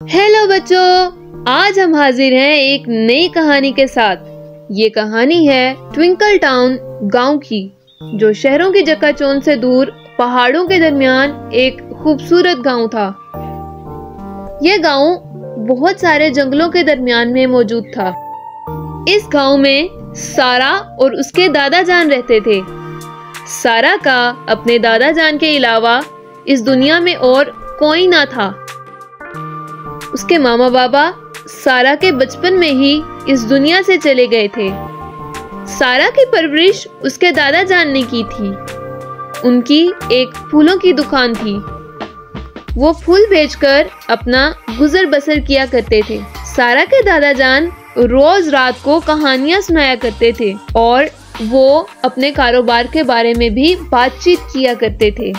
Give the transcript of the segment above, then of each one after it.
Hello बच्चों, आज हम हाजिर हैं एक नई कहानी के साथ। ये कहानी है ट्विंकल टाउन गांव की, जो शहरों की चकाचौंध से दूर पहाड़ों के दरमियान एक खूबसूरत गांव था। यह गांव बहुत सारे जंगलों के दरमियान में मौजूद था। इस गांव में सारा और उसके दादा जान रहते थे। सारा का अपने दादा जान के अलावा इस दुनिया में और कोई ना था। उसके मामा बाबा सारा के बचपन में ही इस दुनिया से चले गए थे। सारा की परवरिश उसके दादा जान ने की थी। उनकी एक फूलों की दुकान थी। वो फूल बेचकर अपना गुजर बसर किया करते थे। सारा के दादा जान रोज रात को कहानियां सुनाया करते थे और वो अपने कारोबार के बारे में भी बातचीत किया करते थे।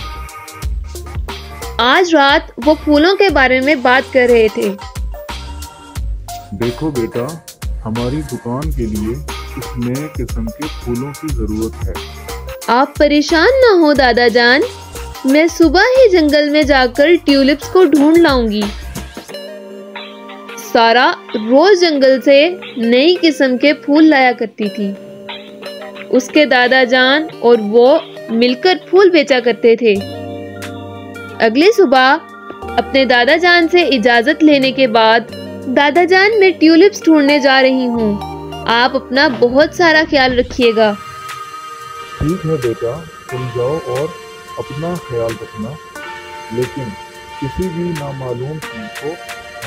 आज रात वो फूलों के बारे में बात कर रहे थे। देखो बेटा, हमारी दुकान के लिए इस नए किस्म के फूलों की जरूरत है। आप परेशान ना हो दादा जान, मैं सुबह ही जंगल में जाकर ट्यूलिप्स को ढूंढ लाऊंगी। सारा रोज जंगल से नई किस्म के फूल लाया करती थी। उसके दादा जान और वो मिलकर फूल बेचा करते थे। अगली सुबह अपने दादा जान से इजाजत लेने के बाद, दादा जान मैं ट्यूलिप्स ढूंढने जा रही हूँ, आप अपना बहुत सारा ख्याल रखिएगा। ठीक है बेटा, तुम जाओ और अपना ख्याल रखना, लेकिन किसी भी नामालूम चीज को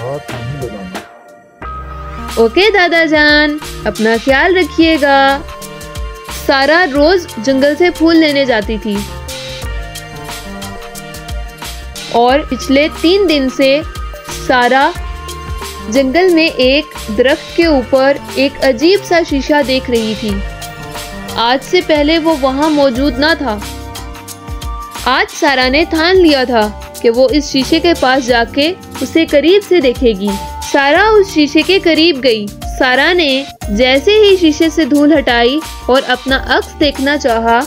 हाथ नहीं लगाना। ओके दादा जान, अपना ख्याल रखिएगा। सारा रोज जंगल से फूल लेने जाती थी और पिछले 3 दिन से सारा जंगल में एक दरख्त के ऊपर एक अजीब सा शीशा देख रही थी। आज से पहले वो वहां मौजूद ना था। आज सारा ने ठान लिया था कि वो इस शीशे के पास जाके उसे करीब से देखेगी। सारा उस शीशे के करीब गई। सारा ने जैसे ही शीशे से धूल हटाई और अपना अक्स देखना चाहा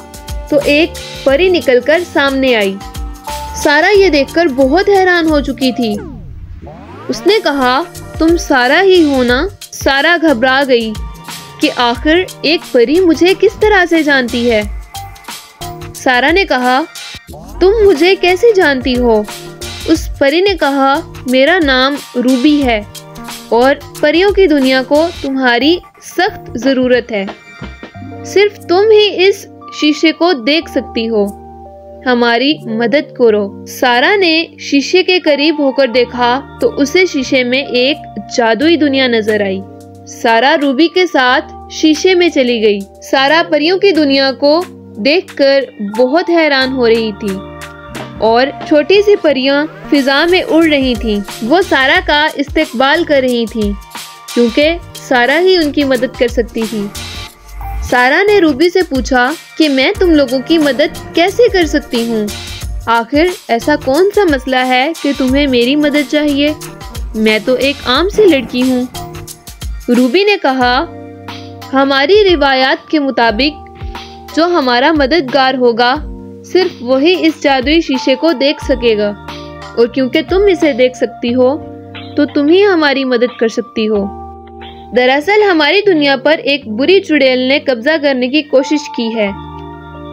तो एक परी निकलकर सामने आई। सारा ये देखकर बहुत हैरान हो चुकी थी। उसने कहा, तुम सारा ही हो ना? सारा घबरा गई कि आखिर एक परी मुझे किस तरह से जानती है। सारा ने कहा, तुम मुझे कैसे जानती हो? उस परी ने कहा, मेरा नाम रूबी है और परियों की दुनिया को तुम्हारी सख्त जरूरत है। सिर्फ तुम ही इस शीशे को देख सकती हो, हमारी मदद करो। सारा ने शीशे के करीब होकर देखा तो उसे शीशे में एक जादुई दुनिया नजर आई। सारा रूबी के साथ शीशे में चली गई। सारा परियों की दुनिया को देखकर बहुत हैरान हो रही थी और छोटी सी परियां फिजा में उड़ रही थीं। वो सारा का इस्तकबाल कर रही थीं क्योंकि सारा ही उनकी मदद कर सकती थी। सारा ने रूबी से पूछा कि मैं तुम लोगों की मदद कैसे कर सकती हूँ? आखिर ऐसा कौन सा मसला है कि तुम्हें मेरी मदद चाहिए? मैं तो एक आम सी लड़की हूँ। रूबी ने कहा, हमारी रिवायात के मुताबिक जो हमारा मददगार होगा सिर्फ वही इस जादुई शीशे को देख सकेगा, और क्योंकि तुम इसे देख सकती हो तो तुम ही हमारी मदद कर सकती हो। दरअसल हमारी दुनिया पर एक बुरी चुड़ैल ने कब्जा करने की कोशिश की है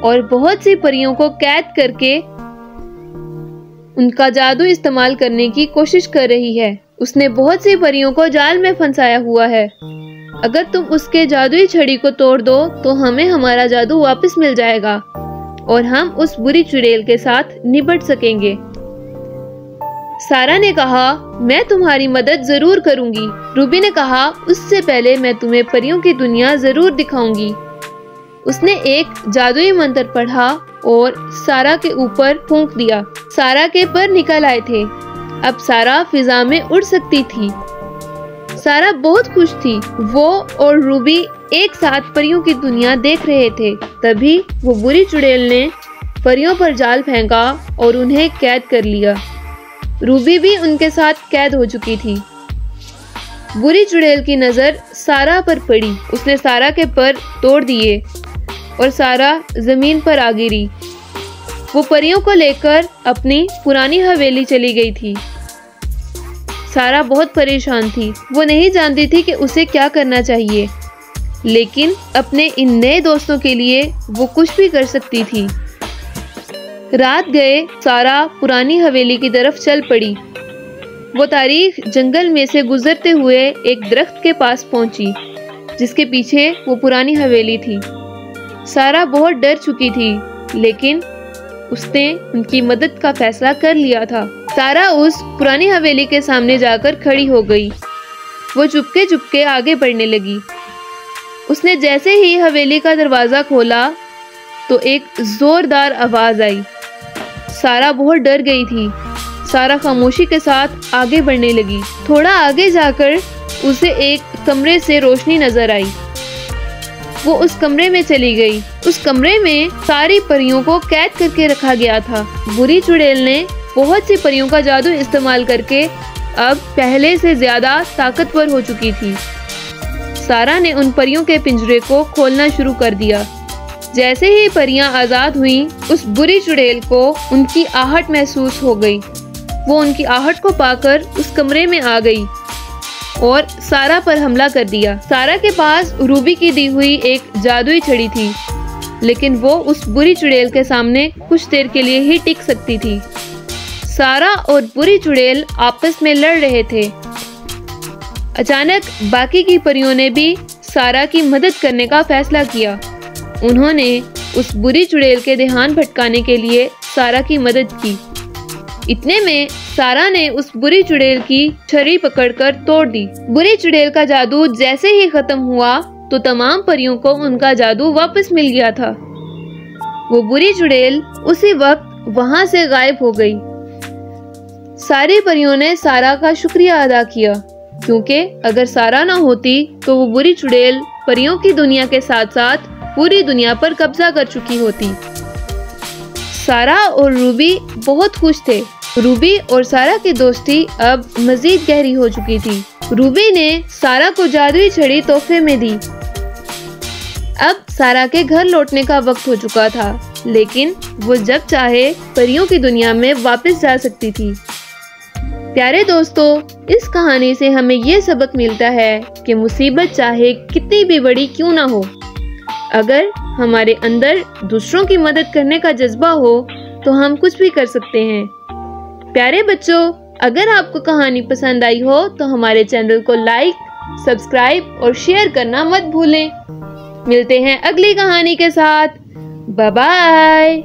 और बहुत सी परियों को कैद करके उनका जादू इस्तेमाल करने की कोशिश कर रही है। उसने बहुत सी परियों को जाल में फंसाया हुआ है। अगर तुम उसके जादुई छड़ी को तोड़ दो तो हमें हमारा जादू वापस मिल जाएगा और हम उस बुरी चुड़ैल के साथ निपट सकेंगे। सारा ने कहा, मैं तुम्हारी मदद जरूर करूंगी। रूबी ने कहा, उससे पहले मैं तुम्हें परियों की दुनिया जरूर दिखाऊंगी। उसने एक जादुई मंत्र पढ़ा और सारा के ऊपर फूंक दिया। सारा के पर निकल आए थे। अब सारा फिजा में उड़ सकती थी। सारा बहुत खुश थी। वो और रूबी एक साथ परियों की दुनिया देख रहे थे। तभी वो बुरी चुड़ैल ने परियों पर जाल फेंका और उन्हें कैद कर लिया। रूबी भी उनके साथ कैद हो चुकी थी। बुरी चुड़ैल की नजर सारा पर पड़ी। उसने सारा के पर तोड़ दिए और सारा जमीन पर आ गिरी। वो परियों को लेकर अपनी पुरानी हवेली चली गई थी। सारा बहुत परेशान थी। वो नहीं जानती थी कि उसे क्या करना चाहिए, लेकिन अपने इन नए दोस्तों के लिए वो कुछ भी कर सकती थी। रात गए सारा पुरानी हवेली की तरफ चल पड़ी। वो तारीख जंगल में से गुजरते हुए एक दरख्त के पास पहुंची, जिसके पीछे वो पुरानी हवेली थी। सारा बहुत डर चुकी थी, लेकिन उसने उनकी मदद का फैसला कर लिया था। सारा उस पुरानी हवेली के सामने जाकर खड़ी हो गई। वो चुपके चुपके आगे बढ़ने लगी। उसने जैसे ही हवेली का दरवाजा खोला तो एक जोरदार आवाज आई। सारा बहुत डर गई थी। सारा खामोशी के साथ आगे बढ़ने लगी। थोड़ा आगे जाकर उसे एक कमरे से रोशनी नजर आई। वो उस कमरे में चली गई। उस कमरे में सारी परियों को कैद करके रखा गया था। बुरी चुड़ैल ने बहुत सी परियों का जादू इस्तेमाल करके अब पहले से ज्यादा ताकतवर हो चुकी थी। सारा ने उन परियों के पिंजरे को खोलना शुरू कर दिया। जैसे ही परियां आजाद हुईं, उस बुरी चुड़ैल को उनकी आहट महसूस हो गई। वो उनकी आहट को पाकर उस कमरे में आ गई और सारा पर हमला कर दिया। सारा के पास रूबी की दी हुई एक जादुई छड़ी थी, लेकिन वो उस बुरी चुड़ैल के सामने कुछ देर के लिए ही टिक सकती थी। सारा और बुरी चुड़ैल आपस में लड़ रहे थे। अचानक बाकी की परियों ने भी सारा की मदद करने का फैसला किया। उन्होंने उस बुरी चुड़ैल के ध्यान भटकाने के लिए सारा की मदद की। इतने में सारा ने उस बुरी चुड़ैल की छड़ी पकड़कर तोड़ दी। बुरी चुड़ैल का जादू जैसे ही खत्म हुआ तो तमाम परियों को उनका जादू वापस मिल गया था। वो बुरी चुड़ैल उसी वक्त वहां से गायब हो गई। सारी परियों ने सारा का शुक्रिया अदा किया, क्योंकि अगर सारा ना होती तो वो बुरी चुड़ैल परियों की दुनिया के साथ साथ पूरी दुनिया पर कब्जा कर चुकी होती। सारा और रूबी बहुत खुश थे। रूबी और सारा की दोस्ती अब मजीद गहरी हो चुकी थी। रूबी ने सारा को जादुई छड़ी तोहफे में दी। अब सारा के घर लौटने का वक्त हो चुका था, लेकिन वो जब चाहे परियों की दुनिया में वापस जा सकती थी। प्यारे दोस्तों, इस कहानी से हमें ये सबक मिलता है कि मुसीबत चाहे कितनी भी बड़ी क्यों ना हो, अगर हमारे अंदर दूसरों की मदद करने का जज्बा हो तो हम कुछ भी कर सकते हैं। प्यारे बच्चों, अगर आपको कहानी पसंद आई हो तो हमारे चैनल को लाइक, सब्सक्राइब और शेयर करना मत भूलें। मिलते हैं अगली कहानी के साथ। Bye bye.